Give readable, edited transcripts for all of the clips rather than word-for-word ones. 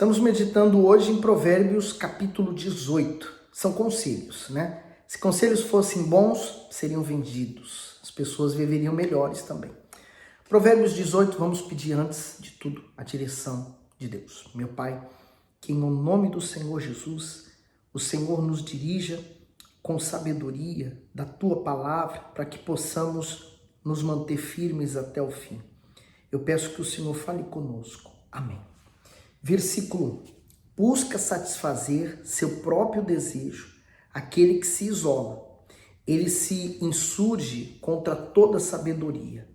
Estamos meditando hoje em Provérbios capítulo 18. São conselhos, né? Se conselhos fossem bons, seriam vendidos. As pessoas viveriam melhores também. Provérbios 18, vamos pedir antes de tudo a direção de Deus. Meu Pai, que em nome do Senhor Jesus, o Senhor nos dirija com sabedoria da Tua palavra para que possamos nos manter firmes até o fim. Eu peço que o Senhor fale conosco. Amém. Versículo 1. Busca satisfazer seu próprio desejo, aquele que se isola. Ele se insurge contra toda sabedoria.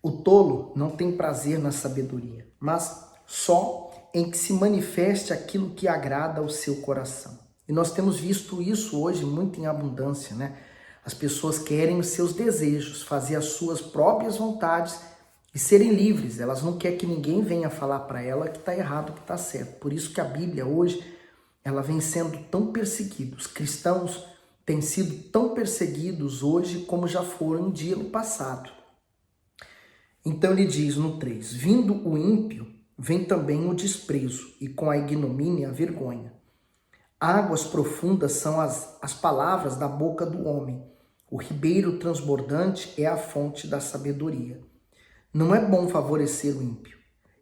O tolo não tem prazer na sabedoria, mas só em que se manifeste aquilo que agrada ao seu coração. E nós temos visto isso hoje muito em abundância, né? As pessoas querem os seus desejos, fazer as suas próprias vontades e serem livres. Elas não querem que ninguém venha falar para ela que está errado, que está certo. Por isso que a Bíblia hoje, ela vem sendo tão perseguida. Os cristãos têm sido tão perseguidos hoje como já foram no dia no passado. Então ele diz no 3, vindo o ímpio, vem também o desprezo, e com a ignomínia a vergonha. Águas profundas são as palavras da boca do homem. O ribeiro transbordante é a fonte da sabedoria. Não é bom favorecer o ímpio,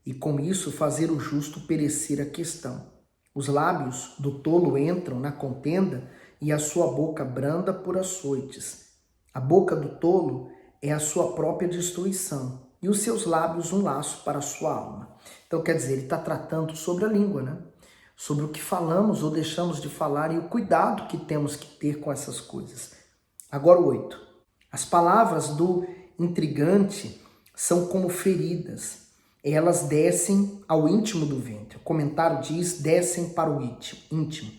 e com isso fazer o justo perecer a questão. Os lábios do tolo entram na contenda, e a sua boca branda por açoites. A boca do tolo é a sua própria destruição, e os seus lábios um laço para a sua alma. Então, quer dizer, ele está tratando sobre a língua, né? Sobre o que falamos ou deixamos de falar e o cuidado que temos que ter com essas coisas. Agora o 8. As palavras do intrigante são como feridas. Elas descem ao íntimo do ventre. O comentário diz, descem para o íntimo.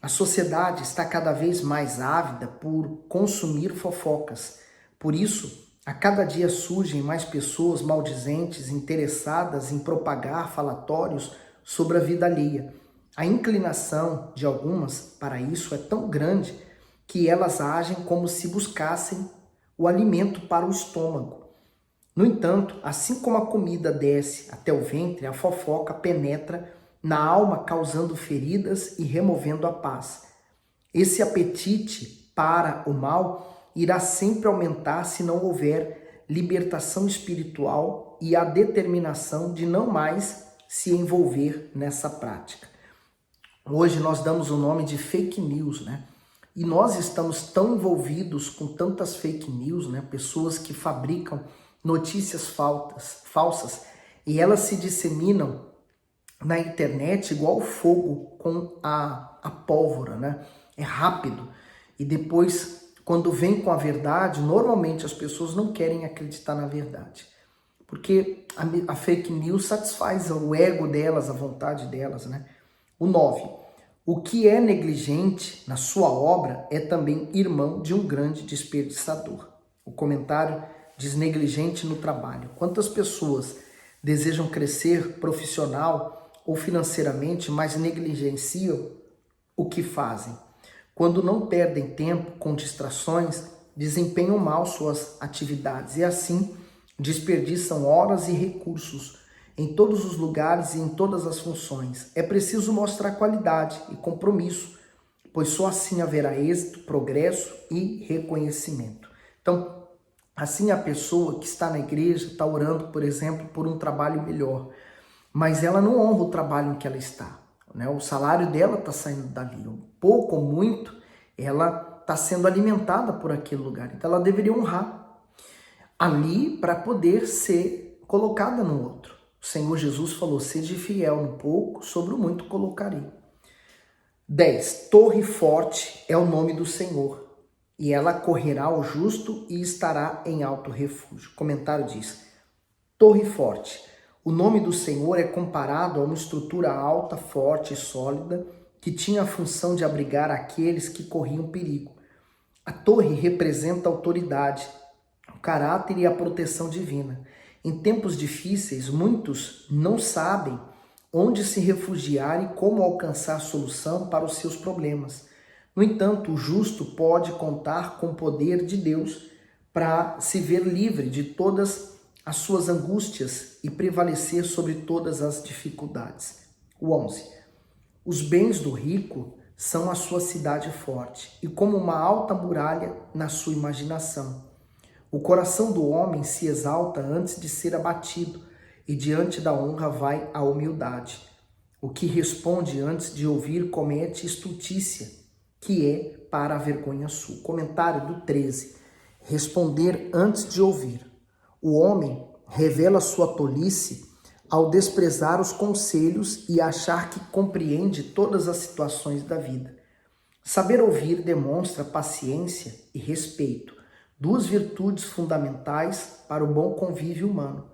A sociedade está cada vez mais ávida por consumir fofocas. Por isso, a cada dia surgem mais pessoas maldizentes interessadas em propagar falatórios sobre a vida alheia. A inclinação de algumas para isso é tão grande que elas agem como se buscassem o alimento para o estômago. No entanto, assim como a comida desce até o ventre, a fofoca penetra na alma, causando feridas e removendo a paz. Esse apetite para o mal irá sempre aumentar se não houver libertação espiritual e a determinação de não mais se envolver nessa prática. Hoje nós damos o nome de fake news, né? E nós estamos tão envolvidos com tantas fake news, né? Pessoas que fabricam notícias falsas e elas se disseminam na internet igual fogo com a pólvora, né? É rápido. E depois, quando vem com a verdade, normalmente as pessoas não querem acreditar na verdade. Porque a fake news satisfaz o ego delas, a vontade delas, né? O 9. O que é negligente na sua obra é também irmão de um grande desperdiçador. O comentário diz negligente no trabalho. Quantas pessoas desejam crescer profissional ou financeiramente, mas negligenciam o que fazem? Quando não perdem tempo com distrações, desempenham mal suas atividades e assim desperdiçam horas e recursos em todos os lugares e em todas as funções. É preciso mostrar qualidade e compromisso, pois só assim haverá êxito, progresso e reconhecimento. Então, assim a pessoa que está na igreja, está orando, por exemplo, por um trabalho melhor, mas ela não honra o trabalho em que ela está, né? O salário dela está saindo dali, pouco ou muito, ela está sendo alimentada por aquele lugar, então ela deveria honrar ali para poder ser colocada no outro. O Senhor Jesus falou, seja fiel no pouco, sobre o muito colocarei. 10. Torre forte é o nome do Senhor, e ela correrá ao justo e estará em alto refúgio. O comentário diz, torre forte. O nome do Senhor é comparado a uma estrutura alta, forte e sólida, que tinha a função de abrigar aqueles que corriam perigo. A torre representa a autoridade, o caráter e a proteção divina. Em tempos difíceis, muitos não sabem onde se refugiar e como alcançar solução para os seus problemas. No entanto, o justo pode contar com o poder de Deus para se ver livre de todas as suas angústias e prevalecer sobre todas as dificuldades. O 11. Os bens do rico são a sua cidade forte, e como uma alta muralha na sua imaginação. O coração do homem se exalta antes de ser abatido, e diante da honra vai a humildade. O que responde antes de ouvir comete estultícia, que é para a vergonha sua. Comentário do 13. Responder antes de ouvir. O homem revela sua tolice ao desprezar os conselhos e achar que compreende todas as situações da vida. Saber ouvir demonstra paciência e respeito, duas virtudes fundamentais para o bom convívio humano.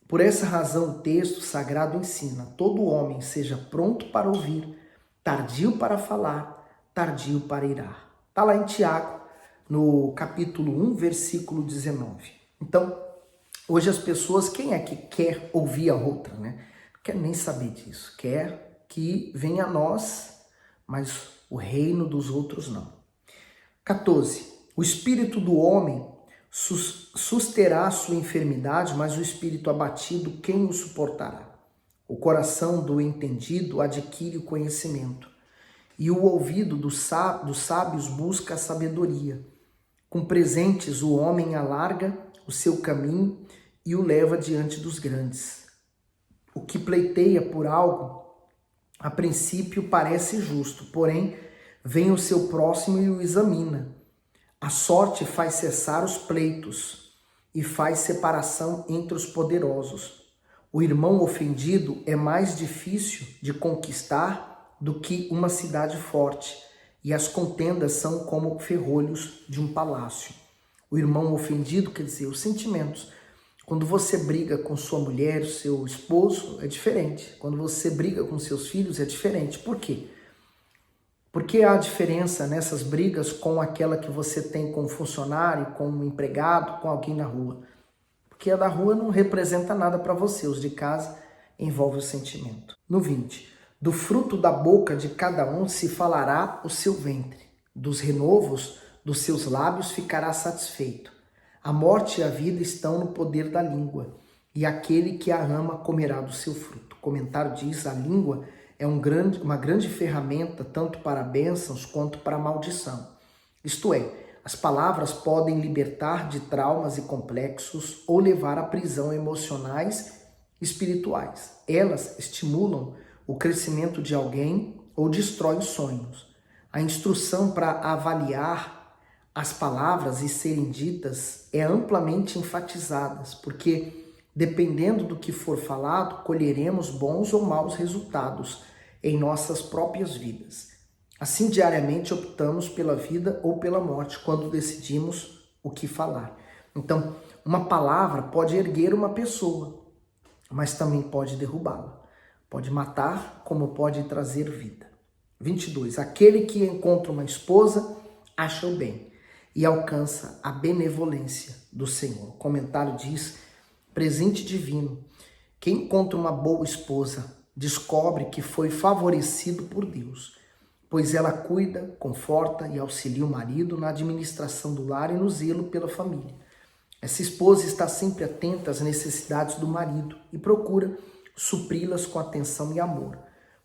Por essa razão, o texto sagrado ensina: todo homem seja pronto para ouvir, tardio para falar, tardio para irar. Está lá em Tiago, no capítulo 1, versículo 19. Então, hoje as pessoas, quem é que quer ouvir a outra, né? Não quer nem saber disso. Quer que venha a nós, mas o reino dos outros não. 14. O espírito do homem susterá a sua enfermidade, mas o espírito abatido, quem o suportará? O coração do entendido adquire o conhecimento, e o ouvido dos sábios busca a sabedoria. Com presentes o homem alarga o seu caminho e o leva diante dos grandes. O que pleiteia por algo, a princípio parece justo, porém vem o seu próximo e o examina. A sorte faz cessar os pleitos e faz separação entre os poderosos. O irmão ofendido é mais difícil de conquistar do que uma cidade forte, e as contendas são como ferrolhos de um palácio. O irmão ofendido quer dizer os sentimentos. Quando você briga com sua mulher, seu esposo, é diferente. Quando você briga com seus filhos, é diferente. Por quê? Porque há diferença nessas brigas com aquela que você tem com um funcionário, com um empregado, com alguém na rua. Porque a da rua não representa nada para você, os de casa envolve o sentimento. No 20. Do fruto da boca de cada um se falará o seu ventre, dos renovos dos seus lábios ficará satisfeito. A morte e a vida estão no poder da língua, e aquele que a ama comerá do seu fruto. O comentário diz: a língua é uma grande ferramenta tanto para bênçãos quanto para maldição. Isto é, as palavras podem libertar de traumas e complexos ou levar à prisão emocionais e espirituais. Elas estimulam o crescimento de alguém ou destroem sonhos. A instrução para avaliar as palavras e serem ditas é amplamente enfatizada, porque dependendo do que for falado, colheremos bons ou maus resultados em nossas próprias vidas. Assim, diariamente optamos pela vida ou pela morte quando decidimos o que falar. Então, uma palavra pode erguer uma pessoa, mas também pode derrubá-la. Pode matar, como pode trazer vida. 22. Aquele que encontra uma esposa acha o bem e alcança a benevolência do Senhor. O comentário diz: presente divino. Quem encontra uma boa esposa descobre que foi favorecido por Deus, pois ela cuida, conforta e auxilia o marido na administração do lar e no zelo pela família. Essa esposa está sempre atenta às necessidades do marido e procura supri-las com atenção e amor.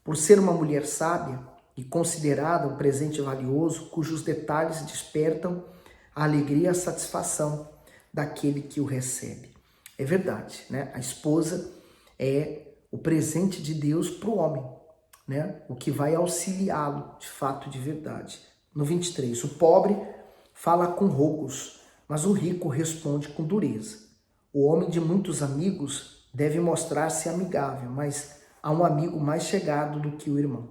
Por ser uma mulher sábia e considerada um presente valioso, cujos detalhes despertam a alegria e a satisfação daquele que o recebe. É verdade, né? A esposa é o presente de Deus para o homem, né? O que vai auxiliá-lo de fato, de verdade. No 23, o pobre fala com rogos, mas o rico responde com dureza. O homem de muitos amigos deve mostrar-se amigável, mas há um amigo mais chegado do que o irmão.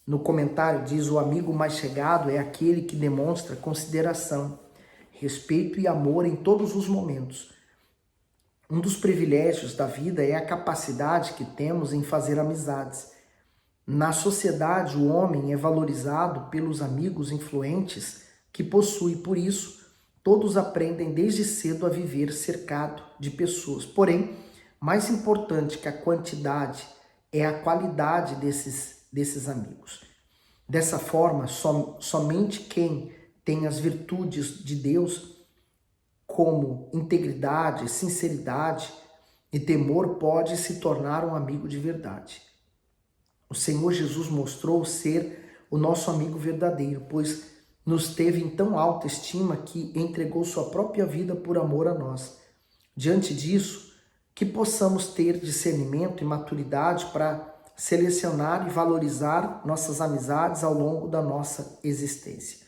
No comentário diz: o amigo mais chegado é aquele que demonstra consideração, respeito e amor em todos os momentos. Um dos privilégios da vida é a capacidade que temos em fazer amizades. Na sociedade, o homem é valorizado pelos amigos influentes que possui, por isso, todos aprendem desde cedo a viver cercado de pessoas. Porém, mais importante que a quantidade é a qualidade desses amigos. Dessa forma, somente quem tem as virtudes de Deus, como integridade, sinceridade e temor, pode se tornar um amigo de verdade. O Senhor Jesus mostrou ser o nosso amigo verdadeiro, pois nos teve em tão alta estima que entregou sua própria vida por amor a nós. Diante disso, que possamos ter discernimento e maturidade para selecionar e valorizar nossas amizades ao longo da nossa existência.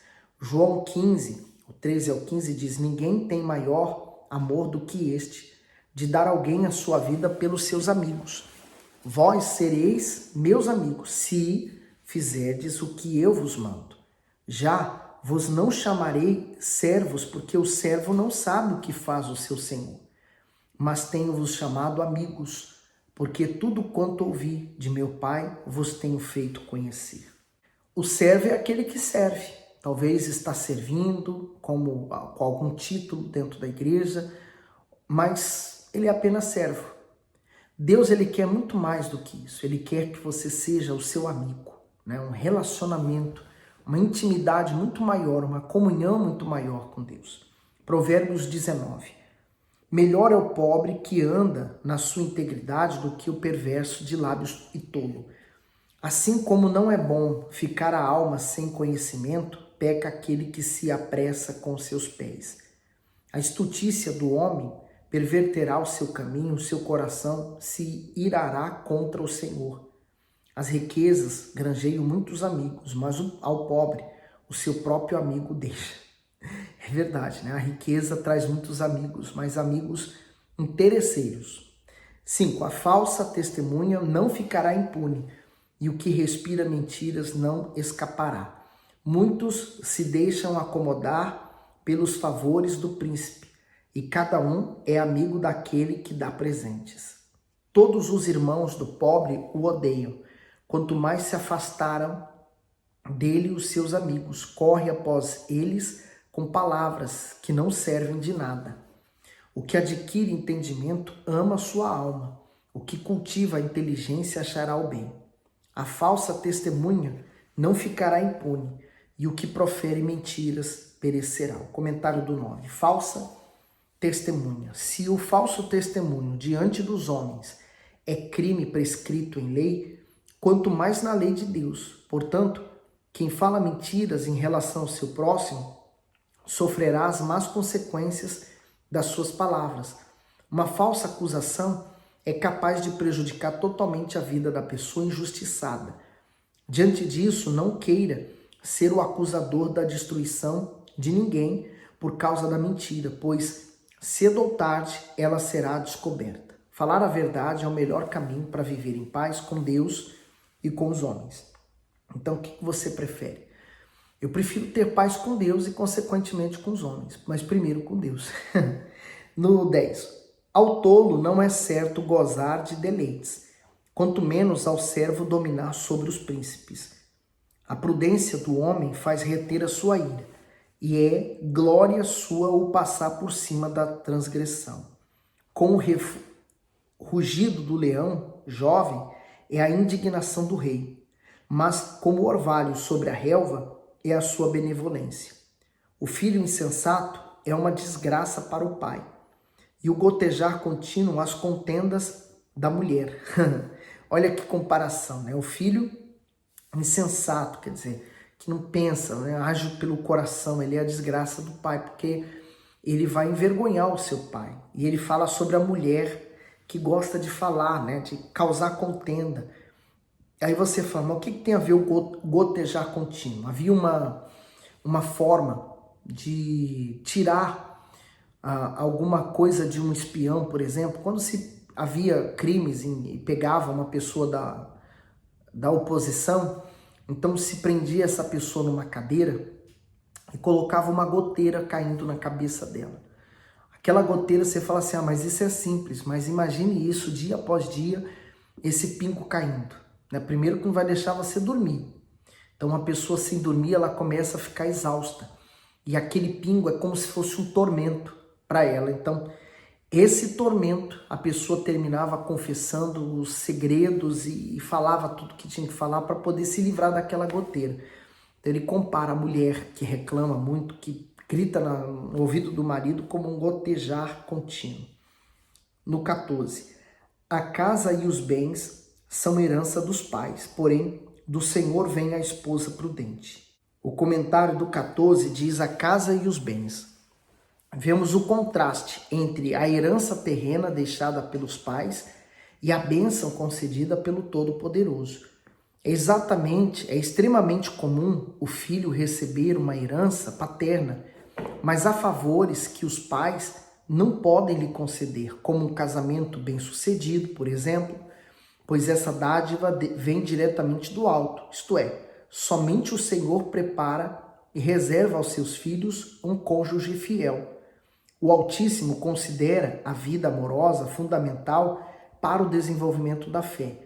João 15, o 13 ao 15 diz: ninguém tem maior amor do que este, de dar alguém a sua vida pelos seus amigos. Vós sereis meus amigos, se fizerdes o que eu vos mando. Já vos não chamarei servos, porque o servo não sabe o que faz o seu senhor. Mas tenho-vos chamado amigos, porque tudo quanto ouvi de meu Pai vos tenho feito conhecer. O servo é aquele que serve. Talvez está servindo com algum título dentro da igreja, mas ele é apenas servo. Deus, ele quer muito mais do que isso. Ele quer que você seja o seu amigo, né? Um relacionamento, uma intimidade muito maior, uma comunhão muito maior com Deus. Provérbios 19. Melhor é o pobre que anda na sua integridade do que o perverso de lábios e tolo. Assim como não é bom ficar a alma sem conhecimento, peca aquele que se apressa com seus pés. A estutícia do homem perverterá o seu caminho, o seu coração se irará contra o Senhor. As riquezas granjeiam muitos amigos, mas ao pobre o seu próprio amigo deixa. É verdade, né? A riqueza traz muitos amigos, mas amigos interesseiros. 5. A falsa testemunha não ficará impune, e o que respira mentiras não escapará. Muitos se deixam acomodar pelos favores do príncipe, e cada um é amigo daquele que dá presentes. Todos os irmãos do pobre o odeiam. Quanto mais se afastaram dele os seus amigos, corre após eles com palavras que não servem de nada. O que adquire entendimento ama sua alma. O que cultiva a inteligência achará o bem. A falsa testemunha não ficará impune, e o que profere mentiras perecerá. O comentário do 9. Falsa testemunha. Se o falso testemunho diante dos homens é crime prescrito em lei, quanto mais na lei de Deus. Portanto, quem fala mentiras em relação ao seu próximo sofrerá as más consequências das suas palavras. Uma falsa acusação é capaz de prejudicar totalmente a vida da pessoa injustiçada. Diante disso, não queira ser o acusador da destruição de ninguém por causa da mentira, pois cedo ou tarde ela será descoberta. Falar a verdade é o melhor caminho para viver em paz com Deus e com os homens. Então, o que você prefere? Eu prefiro ter paz com Deus e, consequentemente, com os homens, mas primeiro com Deus. No 10. Ao tolo não é certo gozar de deleites, quanto menos ao servo dominar sobre os príncipes. A prudência do homem faz reter a sua ira, e é glória sua o passar por cima da transgressão. Com o rugido do leão jovem é a indignação do rei, mas como o orvalho sobre a relva é a sua benevolência. O filho insensato é uma desgraça para o pai, e o gotejar contínuo as contendas da mulher. Olha que comparação, né? O filho insensato, quer dizer, que não pensa, né? Age pelo coração, ele é a desgraça do pai, porque ele vai envergonhar o seu pai. E ele fala sobre a mulher que gosta de falar, né? De causar contenda. Aí você fala, mas o que tem a ver o gotejar contínuo? Havia uma forma de tirar alguma coisa de um espião, por exemplo, quando se havia crimes e pegava uma pessoa da oposição, então se prendia essa pessoa numa cadeira e colocava uma goteira caindo na cabeça dela. Aquela goteira, você fala assim, mas isso é simples, mas imagine isso dia após dia, esse pingo caindo. Né? Primeiro que não vai deixar você dormir. Então uma pessoa sem dormir, ela começa a ficar exausta. E aquele pingo é como se fosse um tormento para ela. Então esse tormento, a pessoa terminava confessando os segredos e falava tudo que tinha que falar para poder se livrar daquela goteira. Então ele compara a mulher que reclama muito, que grita no ouvido do marido como um gotejar contínuo. No 14, a casa e os bens são herança dos pais, porém do Senhor vem a esposa prudente. O comentário do 14 diz a casa e os bens. Vemos o contraste entre a herança terrena deixada pelos pais e a bênção concedida pelo Todo-Poderoso. É extremamente comum o filho receber uma herança paterna, mas há favores que os pais não podem lhe conceder, como um casamento bem-sucedido, por exemplo, pois essa dádiva vem diretamente do alto, isto é, somente o Senhor prepara e reserva aos seus filhos um cônjuge fiel. O Altíssimo considera a vida amorosa fundamental para o desenvolvimento da fé.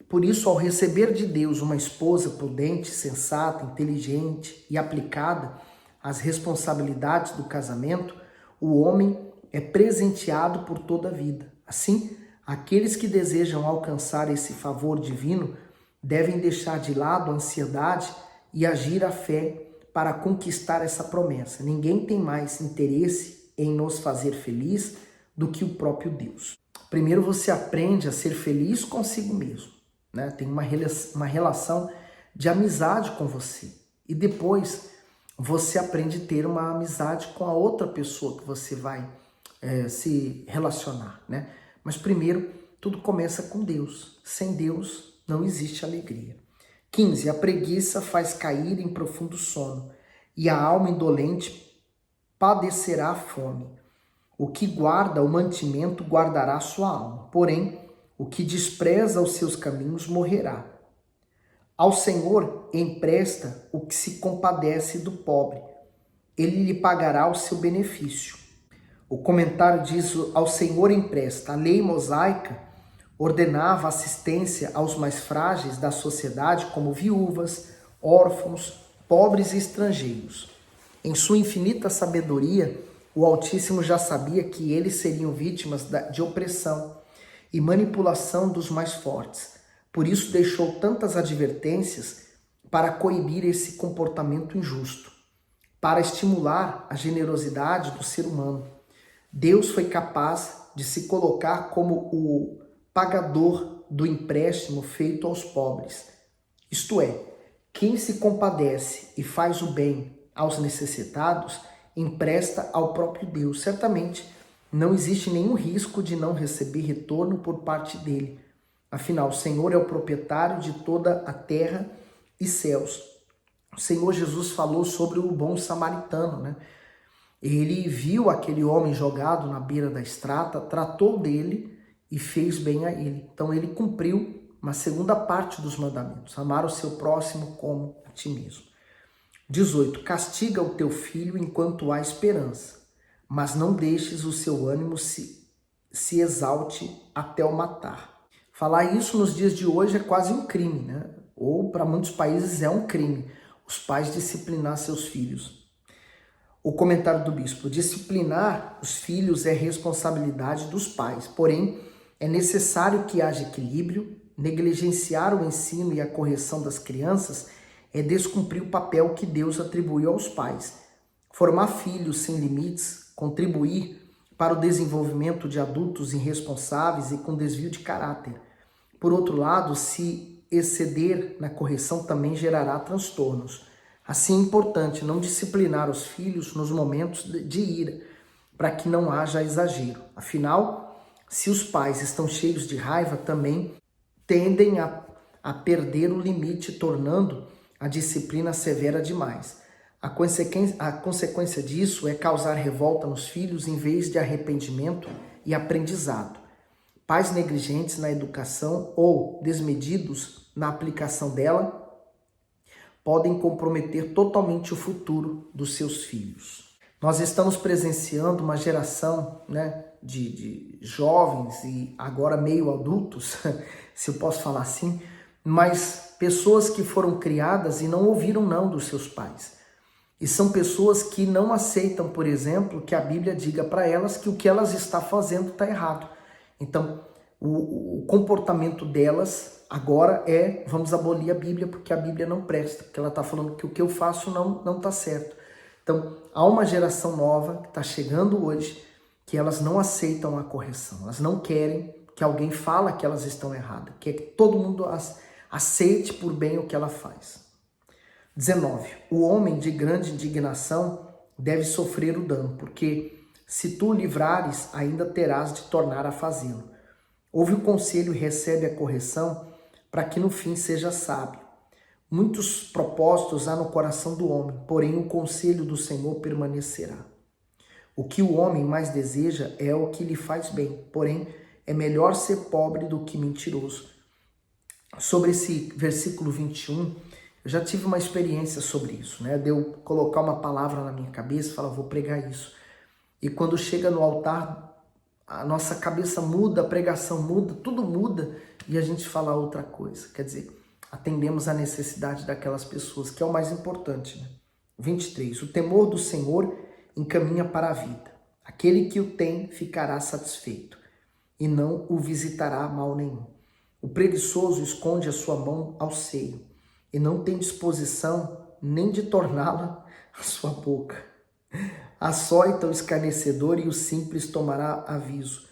Por isso, ao receber de Deus uma esposa prudente, sensata, inteligente e aplicada às responsabilidades do casamento, o homem é presenteado por toda a vida. Assim, aqueles que desejam alcançar esse favor divino devem deixar de lado a ansiedade e agir a fé para conquistar essa promessa. Ninguém tem mais interesse em nos fazer feliz do que o próprio Deus. Primeiro você aprende a ser feliz consigo mesmo, né? Tem uma relação de amizade com você. E depois você aprende a ter uma amizade com a outra pessoa que você vai se relacionar, né? Mas primeiro, tudo começa com Deus. Sem Deus não existe alegria. 15. A preguiça faz cair em profundo sono, e a alma indolente padecerá a fome. O que guarda o mantimento guardará sua alma, porém, o que despreza os seus caminhos morrerá. Ao Senhor empresta o que se compadece do pobre, ele lhe pagará o seu benefício. O comentário diz: ao Senhor empresta. A lei mosaica ordenava assistência aos mais frágeis da sociedade, como viúvas, órfãos, pobres e estrangeiros. Em sua infinita sabedoria, o Altíssimo já sabia que eles seriam vítimas de opressão e manipulação dos mais fortes. Por isso deixou tantas advertências para coibir esse comportamento injusto, para estimular a generosidade do ser humano. Deus foi capaz de se colocar como o pagador do empréstimo feito aos pobres. Isto é, quem se compadece e faz o bem aos necessitados, empresta ao próprio Deus. Certamente não existe nenhum risco de não receber retorno por parte dele. Afinal, o Senhor é o proprietário de toda a terra e céus. O Senhor Jesus falou sobre o bom samaritano, né? Ele viu aquele homem jogado na beira da estrada, tratou dele e fez bem a ele. Então ele cumpriu uma segunda parte dos mandamentos: amar o seu próximo como a ti mesmo. 18. Castiga o teu filho enquanto há esperança, mas não deixes o seu ânimo se exalte até o matar. Falar isso nos dias de hoje é quase um crime, né? Ou para muitos países é um crime, os pais disciplinar seus filhos. O comentário do bispo: disciplinar os filhos é responsabilidade dos pais, porém é necessário que haja equilíbrio. Negligenciar o ensino e a correção das crianças é descumprir o papel que Deus atribuiu aos pais. Formar filhos sem limites, contribuir para o desenvolvimento de adultos irresponsáveis e com desvio de caráter. Por outro lado, se exceder na correção também gerará transtornos. Assim é importante não disciplinar os filhos nos momentos de ira, para que não haja exagero. Afinal, se os pais estão cheios de raiva, também tendem a perder o limite, tornando a disciplina severa demais. A consequência disso é causar revolta nos filhos em vez de arrependimento e aprendizado. Pais negligentes na educação ou desmedidos na aplicação dela podem comprometer totalmente o futuro dos seus filhos. Nós estamos presenciando uma geração, né, de jovens e agora meio adultos, se eu posso falar assim, mas pessoas que foram criadas e não ouviram não dos seus pais. E são pessoas que não aceitam, por exemplo, que a Bíblia diga para elas que o que elas estão fazendo está errado. Então, o comportamento delas agora é: vamos abolir a Bíblia porque a Bíblia não presta, porque ela está falando que o que eu faço não está certo. Então, há uma geração nova que está chegando hoje que elas não aceitam a correção, elas não querem que alguém fala que elas estão erradas, que todo mundo aceite por bem o que ela faz. 19. O homem de grande indignação deve sofrer o dano, porque se tu o livrares, ainda terás de tornar a fazê-lo. Ouve o conselho e recebe a correção, para que no fim seja sábio. Muitos propósitos há no coração do homem, porém o conselho do Senhor permanecerá. O que o homem mais deseja é o que lhe faz bem, porém é melhor ser pobre do que mentiroso. Sobre esse versículo 21, eu já tive uma experiência sobre isso, né? De eu colocar uma palavra na minha cabeça e falar, vou pregar isso. E quando chega no altar, a nossa cabeça muda, a pregação muda, tudo muda e a gente fala outra coisa. Quer dizer, atendemos a necessidade daquelas pessoas, que é o mais importante, né? 23. O temor do Senhor encaminha para a vida. Aquele que o tem ficará satisfeito e não o visitará mal nenhum. O preguiçoso esconde a sua mão ao seio e não tem disposição nem de torná-la à sua boca. Açoita o escarnecedor e o simples tomará aviso.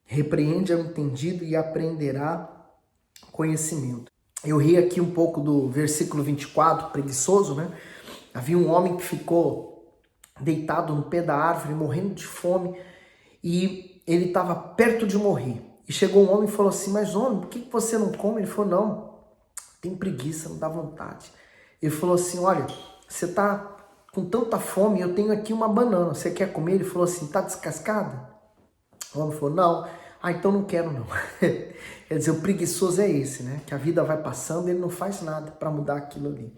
Repreende ao entendido e aprenderá conhecimento. Eu ri aqui um pouco do versículo 24, preguiçoso, né? Havia um homem que ficou deitado no pé da árvore, morrendo de fome, e ele estava perto de morrer. E chegou um homem e falou assim, mas homem, por que você não come? Ele falou, não, tem preguiça, não dá vontade. Ele falou assim, olha, você está com tanta fome, eu tenho aqui uma banana, você quer comer? Ele falou assim, tá descascada? O homem falou, não. Ah, então não quero não. Quer dizer, o preguiçoso é esse, né? Que a vida vai passando e ele não faz nada para mudar aquilo ali.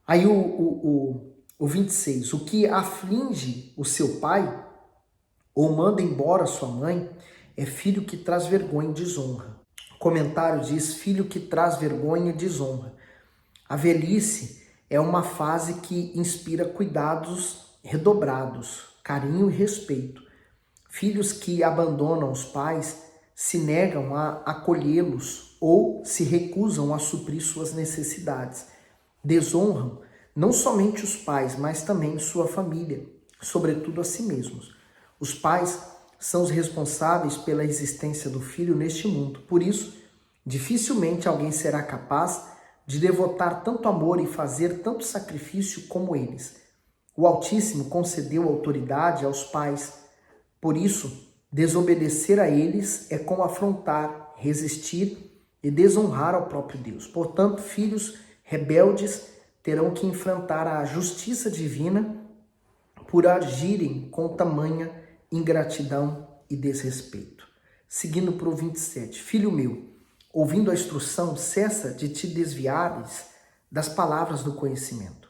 Aí o 26, o que aflige o seu pai ou manda embora sua mãe é filho que traz vergonha e desonra. O comentário diz, filho que traz vergonha e desonra. A velhice é uma fase que inspira cuidados redobrados, carinho e respeito. Filhos que abandonam os pais se negam a acolhê-los ou se recusam a suprir suas necessidades. Desonram não somente os pais, mas também sua família, sobretudo a si mesmos. Os pais são os responsáveis pela existência do filho neste mundo. Por isso, dificilmente alguém será capaz de devotar tanto amor e fazer tanto sacrifício como eles. O Altíssimo concedeu autoridade aos pais. Por isso, desobedecer a eles é como afrontar, resistir e desonrar ao próprio Deus. Portanto, filhos rebeldes terão que enfrentar a justiça divina por agirem com tamanha ingratidão e desrespeito. Seguindo para o 27. Filho meu, ouvindo a instrução, cessa de te desviares das palavras do conhecimento.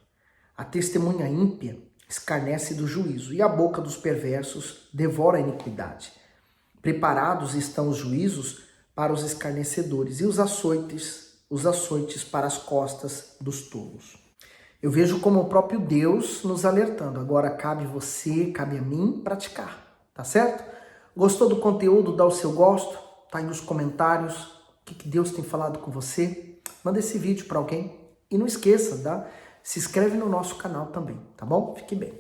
A testemunha ímpia escarnece do juízo, e a boca dos perversos devora a iniquidade. Preparados estão os juízos para os escarnecedores, e os açoites para as costas dos tolos. Eu vejo como o próprio Deus nos alertando. Agora cabe você, cabe a mim praticar, tá certo? Gostou do conteúdo? Dá o seu gosto, tá aí nos comentários. O que Deus tem falado com você? Manda esse vídeo para alguém. E não esqueça, tá? Se inscreve no nosso canal também, tá bom? Fique bem.